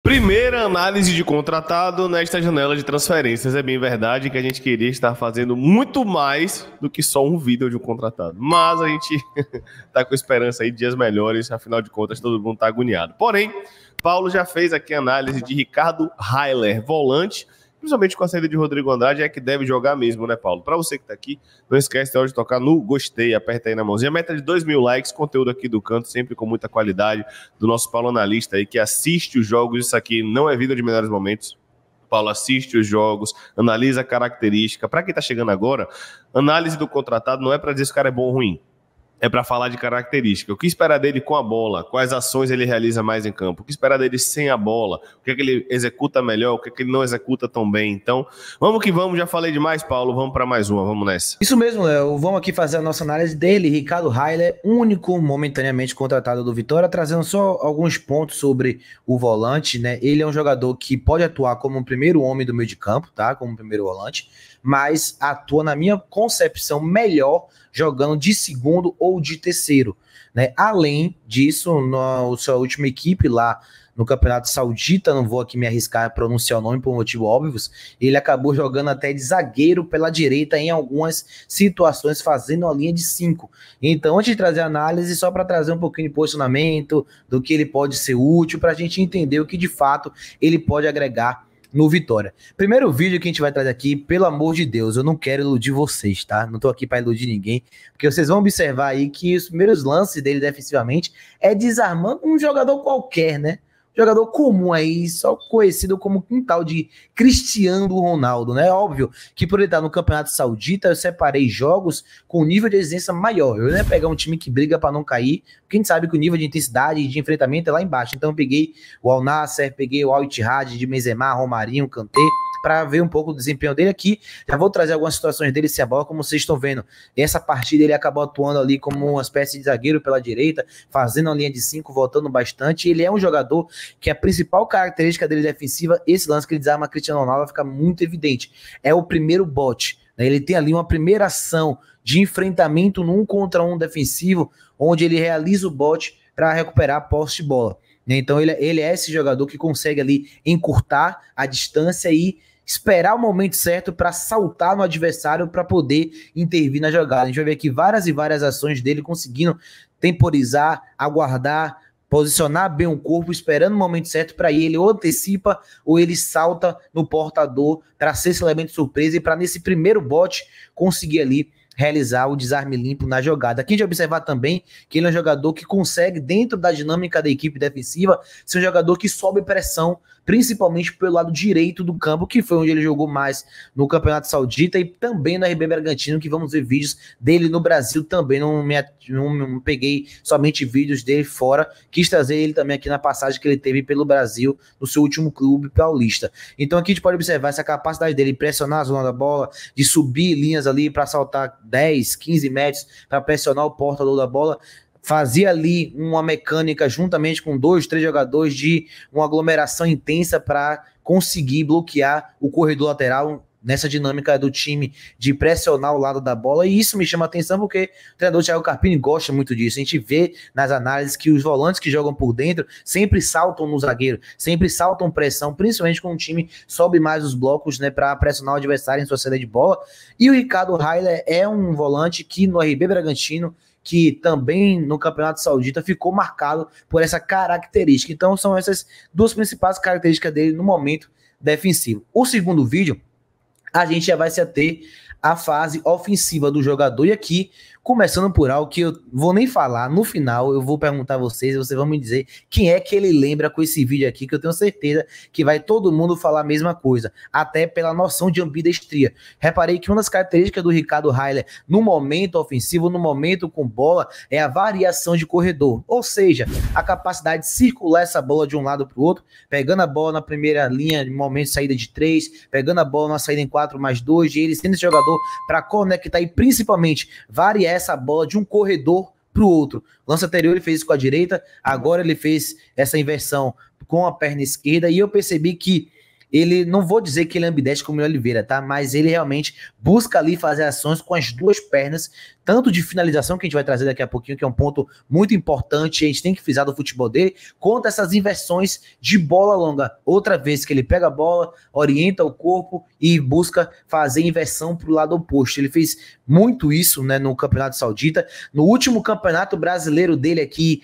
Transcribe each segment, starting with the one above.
Primeira análise de contratado nesta janela de transferências. É bem verdade que a gente queria estar fazendo muito mais do que só um vídeo de um contratado. Mas a gente está com esperança aí de dias melhores, afinal de contas todo mundo está agoniado. Porém, Paulo já fez aqui a análise de Ricardo Railer, volante, principalmente com a saída de Rodrigo Andrade, é que deve jogar mesmo, né, Paulo? Para você que tá aqui, não esquece de tocar no gostei, aperta aí na mãozinha. A meta de 2.000 likes, conteúdo aqui do canto, sempre com muita qualidade, do nosso Paulo analista aí, que assiste os jogos. Isso aqui não é vida de melhores momentos. Paulo assiste os jogos, analisa a característica. Para quem tá chegando agora, análise do contratado não é para dizer se o cara é bom ou ruim. É para falar de característica. O que esperar dele com a bola? Quais ações ele realiza mais em campo? O que esperar dele sem a bola? O que é que ele executa melhor? O que é que ele não executa tão bem? Então, vamos que vamos. Já falei demais, Paulo. Vamos para mais uma. Vamos nessa. Isso mesmo, Léo. Vamos aqui fazer a nossa análise dele, Ricardo Railer, único momentaneamente contratado do Vitória, trazendo só alguns pontos sobre o volante, né? Ele é um jogador que pode atuar como um primeiro homem do meio de campo, tá? Como um primeiro volante, mas atua, na minha concepção, melhor jogando de segundo ou de terceiro, né? Além disso, na sua última equipe lá no Campeonato Saudita, não vou aqui me arriscar a pronunciar o nome por motivos óbvios, ele acabou jogando até de zagueiro pela direita em algumas situações, fazendo a linha de 5. Então, antes de trazer a análise, só para trazer um pouquinho de posicionamento, do que ele pode ser útil, para a gente entender o que de fato ele pode agregar no Vitória. Primeiro vídeo que a gente vai trazer aqui, pelo amor de Deus, eu não quero iludir vocês, tá? Não tô aqui para iludir ninguém, porque vocês vão observar aí que os primeiros lances dele defensivamente é desarmando um jogador qualquer, né? Jogador comum aí, só conhecido como um tal de Cristiano Ronaldo, né? Óbvio que por ele estar no Campeonato Saudita, eu separei jogos com nível de exigência maior. Eu não ia pegar um time que briga para não cair, porque a gente sabe que o nível de intensidade e de enfrentamento é lá embaixo. Então eu peguei o Al Nassr, peguei o Al Ittihad de Benzema, Romarinho, Kanté, para ver um pouco do desempenho dele aqui. Já vou trazer algumas situações dele sem a bola, como vocês estão vendo. Essa partida ele acabou atuando ali como uma espécie de zagueiro pela direita, fazendo a linha de 5, voltando bastante. Ele é um jogador que a principal característica dele defensiva, esse lance que ele desarma Cristiano Ronaldo, fica muito evidente. É o primeiro bote, né? Ele tem ali uma primeira ação de enfrentamento num contra um defensivo, onde ele realiza o bote para recuperar a posse de bola. Então ele é esse jogador que consegue ali encurtar a distância e esperar o momento certo para saltar no adversário para poder intervir na jogada. A gente vai ver aqui várias e várias ações dele conseguindo temporizar, aguardar, posicionar bem o corpo, esperando o momento certo para ele ou antecipa ou ele salta no portador para ser esse elemento surpresa e para nesse primeiro bote conseguir ali realizar o desarme limpo na jogada. Aqui a gente vai observar também que ele é um jogador que consegue, dentro da dinâmica da equipe defensiva, ser um jogador que sobe pressão, principalmente pelo lado direito do campo, que foi onde ele jogou mais no Campeonato Saudita e também no RB Bragantino, que vamos ver vídeos dele no Brasil também. Não peguei somente vídeos dele fora, quis trazer ele também aqui na passagem que ele teve pelo Brasil no seu último clube paulista. Então aqui a gente pode observar essa capacidade dele pressionar a zona da bola, de subir linhas ali para saltar 10, 15 metros para pressionar o portador da bola. Fazia ali uma mecânica juntamente com 2, 3 jogadores de uma aglomeração intensa para conseguir bloquear o corredor lateral nessa dinâmica do time de pressionar o lado da bola, e isso me chama a atenção porque o treinador Thiago Carpini gosta muito disso. A gente vê nas análises que os volantes que jogam por dentro sempre saltam no zagueiro, sempre saltam pressão, principalmente quando o time sobe mais os blocos, né, para pressionar o adversário em sua saída de bola. E o Ricardo Railer é um volante que no RB Bragantino, que também no Campeonato Saudita ficou marcado por essa característica. Então são essas duas principais características dele no momento defensivo. O segundo vídeo, a gente já vai se ater à fase ofensiva do jogador, e aqui, começando por algo que eu vou nem falar, no final eu vou perguntar a vocês, e vocês vão me dizer quem é que ele lembra com esse vídeo aqui, que eu tenho certeza que vai todo mundo falar a mesma coisa, até pela noção de ambidestria. Reparei que uma das características do Ricardo Railer no momento ofensivo, no momento com bola, é a variação de corredor, ou seja, a capacidade de circular essa bola de um lado para o outro, pegando a bola na primeira linha, no momento de saída de 3, pegando a bola na saída em 4+2, e ele sendo esse jogador para conectar e principalmente variar essa bola de um corredor para o outro. No lance anterior ele fez isso com a direita, agora ele fez essa inversão com a perna esquerda, e eu percebi que ele, não vou dizer que ele é ambidestro como o Oliveira, tá? Mas ele realmente busca ali fazer ações com as duas pernas, tanto de finalização, que a gente vai trazer daqui a pouquinho, que é um ponto muito importante, a gente tem que frisar do futebol dele, quanto essas inversões de bola longa. Outra vez que ele pega a bola, orienta o corpo e busca fazer inversão para o lado oposto. Ele fez muito isso, né, no Campeonato Saudita. No último Campeonato Brasileiro dele aqui,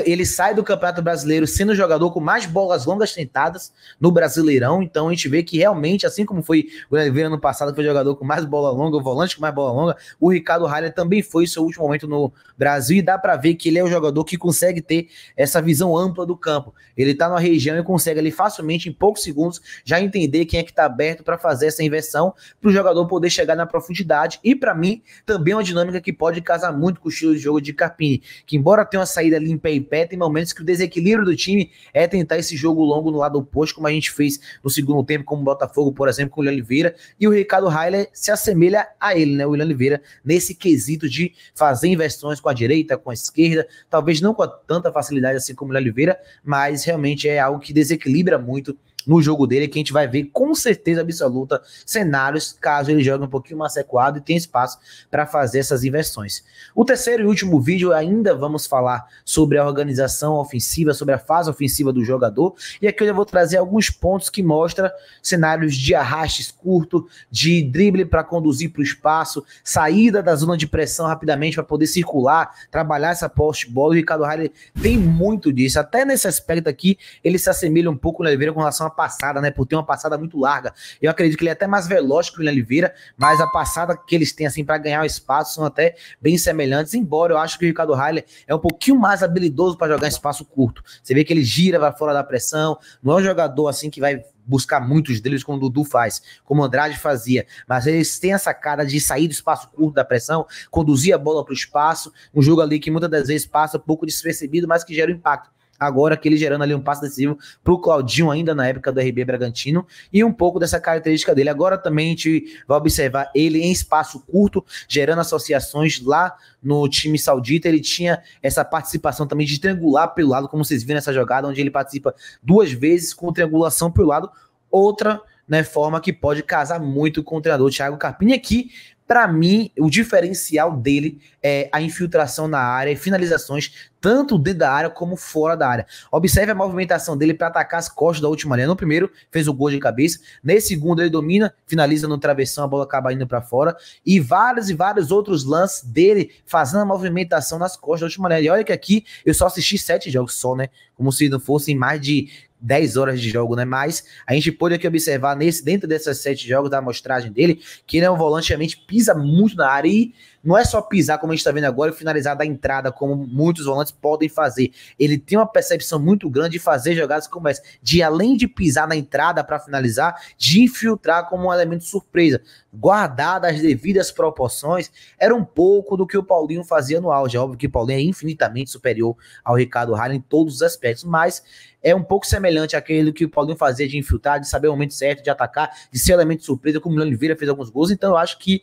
ele sai do Campeonato Brasileiro sendo o jogador com mais bolas longas tentadas no Brasileirão, então a gente vê que realmente, assim como foi o Oliveira no passado, que foi jogador com mais bola longa, o volante com mais bola longa, o Ricardo Ralho também foi seu último momento no Brasil, e dá para ver que ele é o jogador que consegue ter essa visão ampla do campo. Ele tá na região e consegue ali facilmente, em poucos segundos, já entender quem é que tá aberto para fazer essa inversão, para o jogador poder chegar na profundidade, e para mim, também é uma dinâmica que pode casar muito com o estilo de jogo de Carpini, que embora tenha uma saída limpa e pé, tem momentos que o desequilíbrio do time é tentar esse jogo longo no lado oposto, como a gente fez no segundo tempo, como o Botafogo, por exemplo, com o William Oliveira, e o Ricardo Ralho se assemelha a ele, né, o William Oliveira, nesse quesito de fazer inversões com a direita, com a esquerda, talvez não com tanta facilidade assim como o William Oliveira, mas realmente é algo que desequilibra muito no jogo dele, que a gente vai ver com certeza absoluta cenários, caso ele jogue um pouquinho mais recuado e tenha espaço para fazer essas inversões. O terceiro e último vídeo, ainda vamos falar sobre a organização ofensiva, sobre a fase ofensiva do jogador, e aqui eu vou trazer alguns pontos que mostram cenários de arrastes curto, de drible para conduzir para o espaço, saída da zona de pressão rapidamente para poder circular, trabalhar essa poste de bola. O Ricardo Ralho tem muito disso, até nesse aspecto aqui ele se assemelha um pouco no Oliveira com relação a passada, né, por ter uma passada muito larga. Eu acredito que ele é até mais veloz que o William Oliveira, mas a passada que eles têm assim para ganhar o espaço são até bem semelhantes, embora eu acho que o Ricardo Ralho é um pouquinho mais habilidoso para jogar em espaço curto. Você vê que ele gira, vai fora da pressão, não é um jogador assim que vai buscar muitos deles como o Dudu faz, como o Andrade fazia, mas eles têm essa cara de sair do espaço curto da pressão, conduzir a bola para o espaço, um jogo ali que muitas das vezes passa um pouco despercebido, mas que gera impacto. Agora que ele gerando ali um passe decisivo para o Claudinho, ainda na época do RB Bragantino, e um pouco dessa característica dele. Agora também a gente vai observar ele em espaço curto, gerando associações lá no time saudita. Ele tinha essa participação também de triangular pelo lado, como vocês viram nessa jogada, onde ele participa 2 vezes com triangulação pelo lado. Outra, né, forma que pode casar muito com o treinador Thiago Carpini aqui. Para mim, o diferencial dele é a infiltração na área e finalizações, tanto dentro da área como fora da área. Observe a movimentação dele para atacar as costas da última linha. No primeiro, fez o gol de cabeça. Nesse segundo, ele domina, finaliza no travessão, a bola acaba indo para fora. E vários outros lances dele fazendo a movimentação nas costas da última linha. E olha que aqui eu só assisti 7 jogos só, né? Como se não fossem mais de 10 horas de jogo, né? Mas a gente pôde aqui observar dentro dessas 7 jogos da amostragem dele, que ele é um volante que realmente pisa muito na área, e não é só pisar como a gente está vendo agora e finalizar da entrada como muitos volantes podem fazer. Ele tem uma percepção muito grande de fazer jogadas como essa, de além de pisar na entrada para finalizar, de infiltrar como um elemento surpresa. Guardadas as devidas proporções, era um pouco do que o Paulinho fazia no auge. É óbvio que o Paulinho é infinitamente superior ao Ricardo Ralho em todos os aspectos, mas é um pouco semelhante àquele que o Paulinho fazia de infiltrar, de saber o momento certo de atacar, de ser elemento de surpresa, como o Oliveira fez alguns gols. Então eu acho que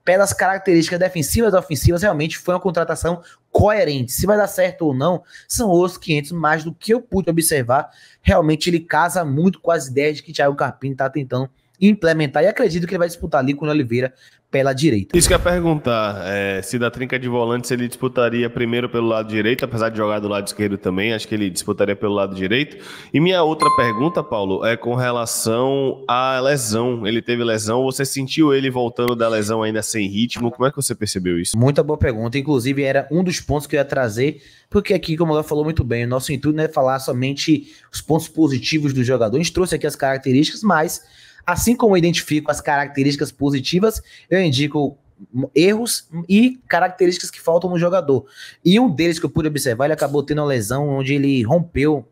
pelas características defensivas e ofensivas, realmente foi uma contratação coerente. Se vai dar certo ou não, são outros 500, mas do que eu pude observar, realmente ele casa muito com as ideias de que Thiago Carpini está tentando implementar, e acredito que ele vai disputar ali com o Oliveira pela direita. Isso que eu ia perguntar, se da trinca de volantes ele disputaria primeiro pelo lado direito, apesar de jogar do lado esquerdo também, acho que ele disputaria pelo lado direito. E minha outra pergunta, Paulo, é com relação à lesão. Ele teve lesão, você sentiu ele voltando da lesão ainda sem ritmo? Como é que você percebeu isso? Muita boa pergunta, inclusive era um dos pontos que eu ia trazer, porque aqui, como ela falou muito bem, o nosso intuito não é falar somente os pontos positivos do jogador. A gente trouxe aqui as características, mas assim como eu identifico as características positivas, eu indico erros e características que faltam no jogador. E um deles que eu pude observar, ele acabou tendo uma lesão onde ele rompeu,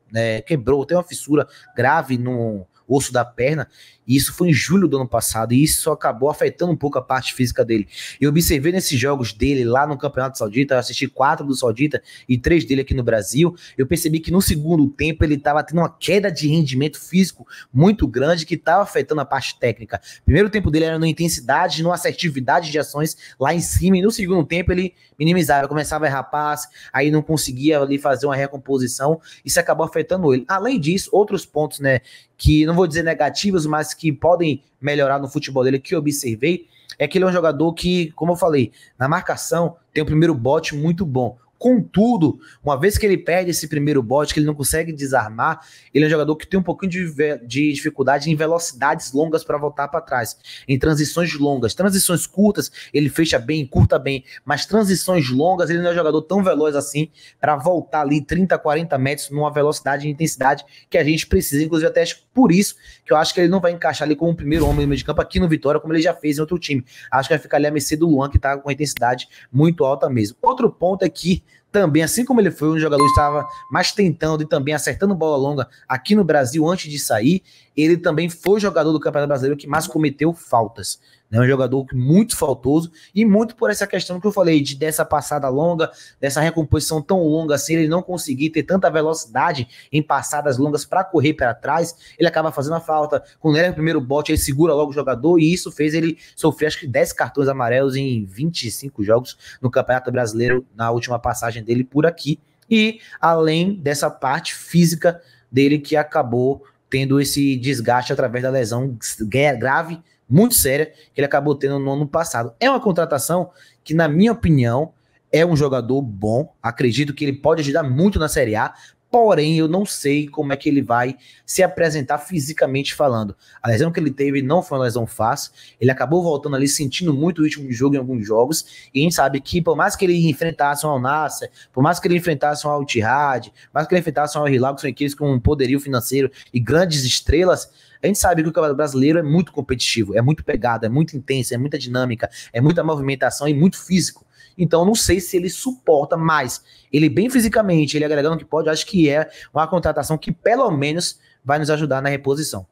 quebrou, tem uma fissura grave no osso da perna, e isso foi em julho do ano passado, e isso acabou afetando um pouco a parte física dele. Eu observei nesses jogos dele lá no Campeonato Saudita, eu assisti 4 do Saudita e 3 dele aqui no Brasil, eu percebi que no segundo tempo ele estava tendo uma queda de rendimento físico muito grande, que estava afetando a parte técnica. Primeiro tempo dele era na intensidade, numa assertividade de ações lá em cima, e no segundo tempo ele minimizava, começava a errar passe, aí não conseguia ali fazer uma recomposição, isso acabou afetando ele. Além disso, outros pontos, né, que não vou dizer negativos, mas que podem melhorar no futebol dele, que eu observei, é que ele é um jogador que, como eu falei, na marcação tem o primeiro bote muito bom. Contudo, uma vez que ele perde esse primeiro bote, que ele não consegue desarmar, ele é um jogador que tem um pouquinho de dificuldade em velocidades longas para voltar para trás, em transições longas. Transições curtas, ele fecha bem, curta bem, mas transições longas, ele não é um jogador tão veloz assim para voltar ali 30, 40 metros numa velocidade e intensidade que a gente precisa. Inclusive, até por isso que eu acho que ele não vai encaixar ali como o primeiro homem no meio de campo aqui no Vitória, como ele já fez em outro time. Acho que vai ficar ali a mercê do Luan, que tá com uma intensidade muito alta mesmo. Outro ponto é que também, assim como ele foi um jogador que estava mais tentando e também acertando bola longa aqui no Brasil antes de sair, ele também foi o jogador do Campeonato Brasileiro que mais cometeu faltas. É um jogador muito faltoso e muito por essa questão que eu falei, dessa passada longa, dessa recomposição tão longa assim, ele não conseguir ter tanta velocidade em passadas longas para correr para trás, ele acaba fazendo a falta. Quando ele é o primeiro bote, ele segura logo o jogador e isso fez ele sofrer acho que 10 cartões amarelos em 25 jogos no Campeonato Brasileiro, na última passagem dele por aqui. E além dessa parte física dele que acabou tendo esse desgaste através da lesão grave, muito séria, que ele acabou tendo no ano passado. É uma contratação que, na minha opinião, é um jogador bom. Acredito que ele pode ajudar muito na Série A, porém eu não sei como é que ele vai se apresentar fisicamente falando. A lesão que ele teve não foi uma lesão fácil, ele acabou voltando ali sentindo muito o ritmo de jogo em alguns jogos, e a gente sabe que por mais que ele enfrentasse um Al Nassr, por mais que ele enfrentasse um Al Ittihad, por mais que ele enfrentasse um Al Hilal, que são equipes com um poderio financeiro e grandes estrelas, a gente sabe que o Campeonato Brasileiro é muito competitivo, é muito pegado, é muito intenso, é muita dinâmica, é muita movimentação e muito físico. Então, eu não sei se ele suporta mais. Ele bem fisicamente, ele agregando que pode, acho que é uma contratação que pelo menos vai nos ajudar na reposição.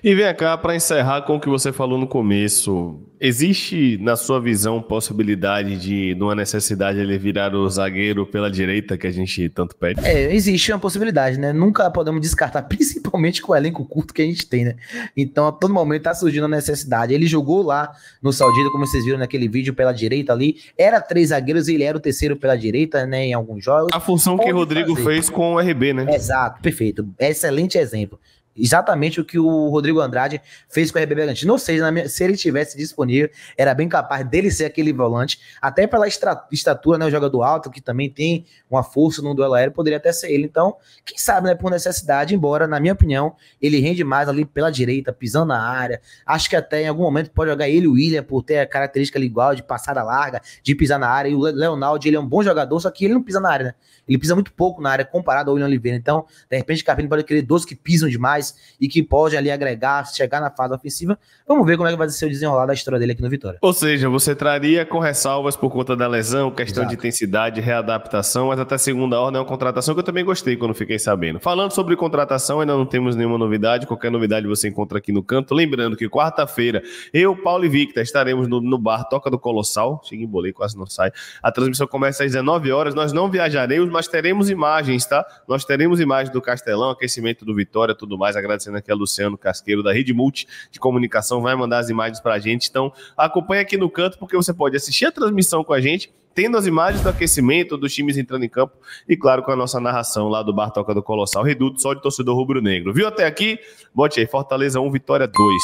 E vem cá, para encerrar com o que você falou no começo, existe na sua visão possibilidade de, numa necessidade, ele virar o zagueiro pela direita que a gente tanto pede? Existe uma possibilidade, né? Nunca podemos descartar, principalmente com o elenco curto que a gente tem, né? Então, a todo momento tá surgindo a necessidade. Ele jogou lá no Saudita, como vocês viram naquele vídeo, pela direita ali. Era 3 zagueiros e ele era o terceiro pela direita, né? Em alguns jogos. A função que o Rodrigo fez com o RB, né? Exato, perfeito. Excelente exemplo. Exatamente o que o Rodrigo Andrade fez com o RB Bragantino. Ou seja, se ele tivesse disponível, era bem capaz dele ser aquele volante, até pela estatura, né, o jogador alto, que também tem uma força no duelo aéreo, poderia até ser ele. Então, quem sabe, né, por necessidade, embora, na minha opinião, ele rende mais ali pela direita, pisando na área. Acho que até em algum momento pode jogar ele e o William, por ter a característica ali igual, de passada larga, de pisar na área. E o Leonardo, ele é um bom jogador, só que ele não pisa na área, né? Ele pisa muito pouco na área comparado ao William Oliveira. Então, de repente, o Carpini pode querer 12 que pisam demais e que podem ali agregar, chegar na fase ofensiva. Vamos ver como é que vai ser o desenrolar da história dele aqui no Vitória. Ou seja, você traria com ressalvas por conta da lesão, questão de intensidade, readaptação, mas até segunda ordem é uma contratação que eu também gostei quando fiquei sabendo. Falando sobre contratação, ainda não temos nenhuma novidade. Qualquer novidade você encontra aqui no canto. Lembrando que quarta-feira, eu, Paulo e Victor, estaremos no bar Toca do Colossal. Chega, embolei, quase não sai. A transmissão começa às 19 horas. Nós não viajaremos, mas teremos imagens, tá? Nós teremos imagens do Castelão, aquecimento do Vitória, tudo mais. Agradecendo aqui a Luciano Casqueiro, da Rede Multi de Comunicação, vai mandar as imagens pra gente. Então, acompanha aqui no canto, porque você pode assistir a transmissão com a gente, tendo as imagens do aquecimento, dos times entrando em campo e, claro, com a nossa narração lá do Bar Toca do Colossal, Reduto, só de torcedor rubro-negro. Viu até aqui? Bote aí, Fortaleza 1, Vitória 2.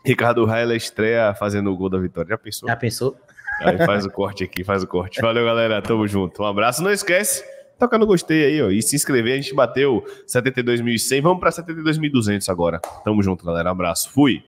Ricardo Raila estreia fazendo o gol da vitória. Já pensou? Já pensou? Aí faz o corte aqui, faz o corte. Valeu, galera. Tamo junto. Um abraço. Não esquece, toca no gostei aí, ó. E se inscrever. A gente bateu 72.100. Vamos pra 72.200 agora. Tamo junto, galera. Abraço. Fui.